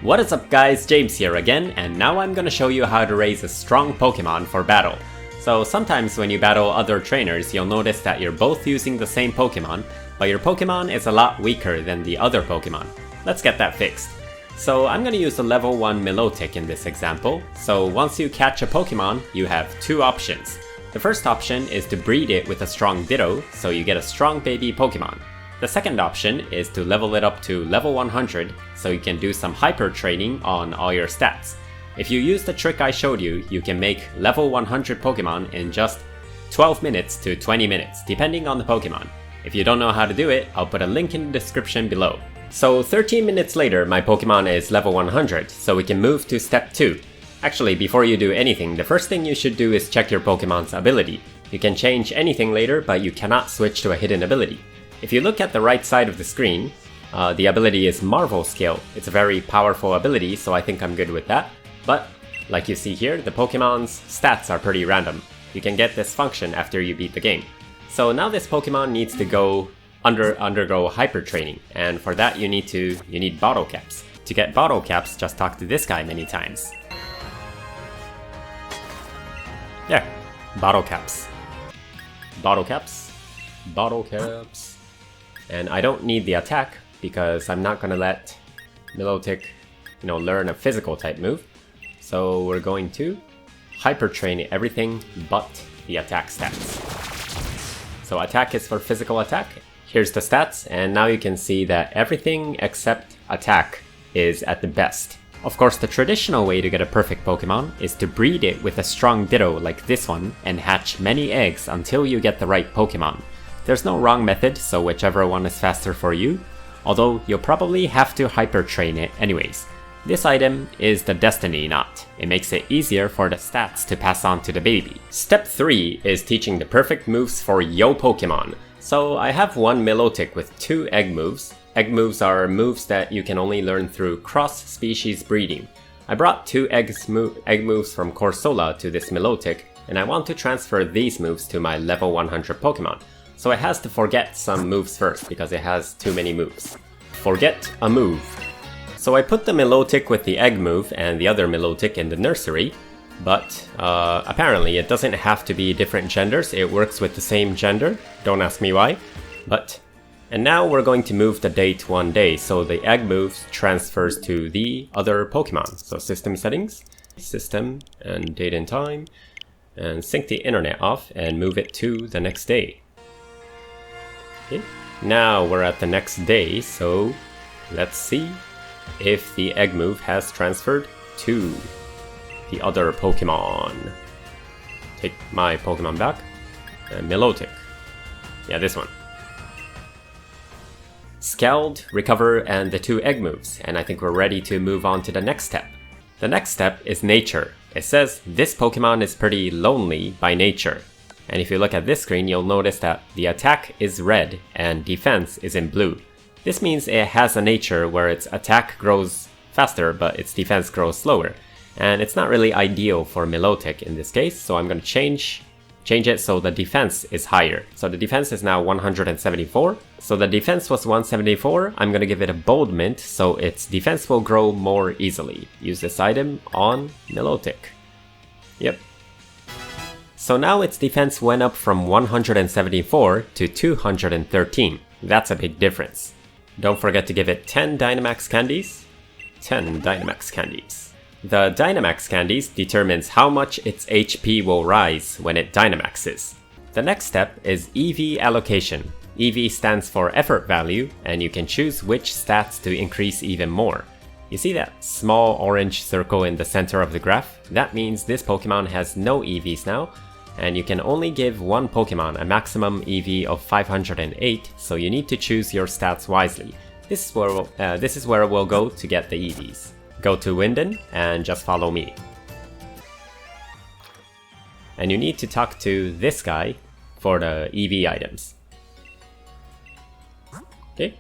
What is up guys, James here again, and now I'm gonna show you how to raise a strong Pokemon for battle. So sometimes when you battle other trainers, you'll notice that you're both using the same Pokemon, but your Pokemon is a lot weaker than the other Pokemon. Let's get that fixed. So I'm gonna use a level 1 Milotic in this example. So once you catch a Pokemon, you have two options. The first option is to breed it with a strong Ditto, so you get a strong baby Pokemon. The second option is to level it up to level 100, so you can do some hyper training on all your stats. If you use the trick I showed you, you can make level 100 Pokemon in just 12 minutes to 20 minutes, depending on the Pokemon. If you don't know how to do it, I'll put a link in the description below. So 13 minutes later, my Pokemon is level 100, so we can move to step 2. Actually, before you do anything, the first thing you should do is check your Pokemon's ability. You can change anything later, but you cannot switch to a hidden ability. If you look at the right side of the screen, the ability is Marvel Scale. It's a very powerful ability, so I think I'm good with that. But, like you see here, the Pokemon's stats are pretty random. You can get this function after you beat the game. So now this Pokemon needs to undergo hyper training, and for that you need bottle caps. To get bottle caps, just talk to this guy many times. There, bottle caps. Bottle caps. Bottle caps. And I don't need the attack because I'm not gonna let Milotic, learn a physical type move. So we're going to hyper train everything but the attack stats. So attack is for physical attack. Here's the stats, and now you can see that everything except attack is at the best. Of course, the traditional way to get a perfect Pokemon is to breed it with a strong Ditto like this one and hatch many eggs until you get the right Pokemon. There's no wrong method, so whichever one is faster for you, although you'll probably have to hyper train it anyways. This item is the Destiny Knot. It makes it easier for the stats to pass on to the baby. Step 3 is teaching the perfect moves for yo Pokemon. So I have one Milotic with 2 egg moves. Egg moves are moves that you can only learn through cross-species breeding. I brought 2 egg moves from Corsola to this Milotic, and I want to transfer these moves to my level 100 Pokemon. So it has to forget some moves first because it has too many moves. Forget a move. So I put the Milotic with the egg move and the other Milotic in the nursery, but apparently it doesn't have to be different genders, it works with the same gender, don't ask me why. And now we're going to move the date 1 day, so the egg move transfers to the other Pokemon. So system settings, system and date and time, and sync the internet off and move it to the next day. Okay. Now we're at the next day, so let's see if the egg move has transferred to the other Pokemon. Take my Pokemon back. Milotic. Yeah, this one. Scald, Recover, and the 2 egg moves, and I think we're ready to move on to the next step. The next step is Nature. It says this Pokemon is pretty lonely by nature. And if you look at this screen, you'll notice that the attack is red and defense is in blue. This means it has a nature where its attack grows faster, but its defense grows slower. And it's not really ideal for Milotic in this case, so I'm going to change it so the defense is higher. So the defense is now 174. So the defense was 174, I'm going to give it a bold mint so its defense will grow more easily. Use this item on Milotic. Yep. So now its defense went up from 174 to 213. That's a big difference. Don't forget to give it 10 Dynamax candies. 10 Dynamax candies. The Dynamax candies determines how much its HP will rise when it Dynamaxes. The next step is EV allocation. EV stands for effort value, and you can choose which stats to increase even more. You see that small orange circle in the center of the graph? That means this Pokemon has no EVs now, and you can only give one Pokemon a maximum EV of 508, so you need to choose your stats wisely. This is where we'll go to get the EVs. Go to Winden and just follow me. And you need to talk to this guy for the EV items. Okay.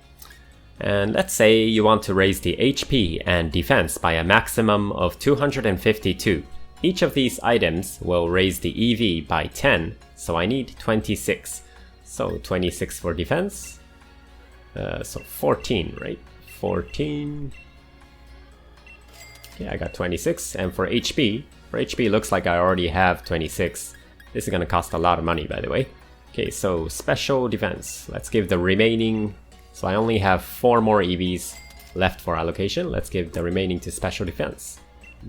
And let's say you want to raise the HP and defense by a maximum of 252. Each of these items will raise the EV by 10, so I need 26. So 26 for defense. So 14, right? 14. Okay, I got 26, and for HP looks like I already have 26. This is gonna cost a lot of money, by the way. Okay, so special defense. Let's give the remaining, so I only have 4 more EVs left for allocation. Let's give the remaining to special defense.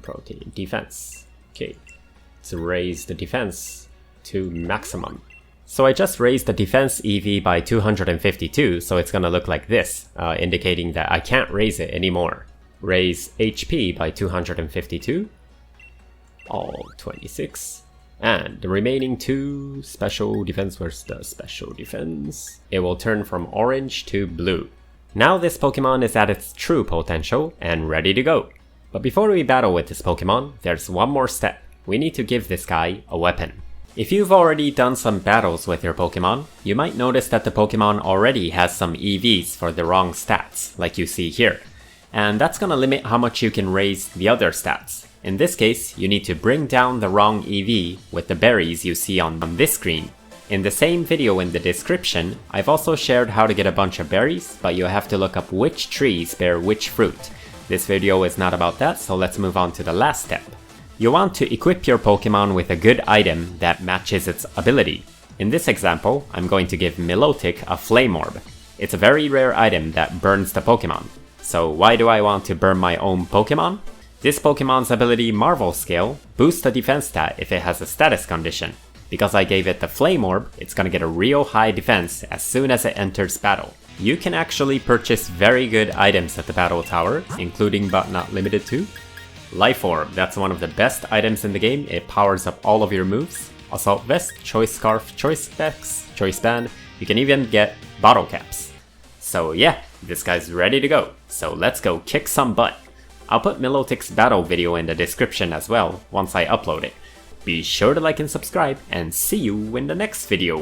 Protein defense. Okay, let's raise the defense to maximum. So I just raised the defense EV by 252, so it's gonna look like this, indicating that I can't raise it anymore. Raise HP by 252, all 26, and the remaining 2 special defense, where's the special defense? It will turn from orange to blue. Now this Pokemon is at its true potential and ready to go. But before we battle with this Pokemon, there's one more step. We need to give this guy a weapon. If you've already done some battles with your Pokemon, you might notice that the Pokemon already has some EVs for the wrong stats, like you see here. And that's gonna limit how much you can raise the other stats. In this case, you need to bring down the wrong EV with the berries you see on this screen. In the same video in the description, I've also shared how to get a bunch of berries, but you have to look up which trees bear which fruit. This video is not about that, so let's move on to the last step. You want to equip your Pokemon with a good item that matches its ability. In this example, I'm going to give Milotic a Flame Orb. It's a very rare item that burns the Pokemon. So why do I want to burn my own Pokemon? This Pokemon's ability Marvel Scale boosts the defense stat if it has a status condition. Because I gave it the Flame Orb, it's gonna get a real high defense as soon as it enters battle. You can actually purchase very good items at the Battle Tower, including but not limited to Life Orb. That's one of the best items in the game. It powers up all of your moves. Assault Vest, Choice Scarf, Choice Specs, Choice Band. You can even get Bottle Caps. So yeah, this guy's ready to go. So let's go kick some butt. I'll put Milotic's battle video in the description as well once I upload it. Be sure to like and subscribe, and see you in the next video.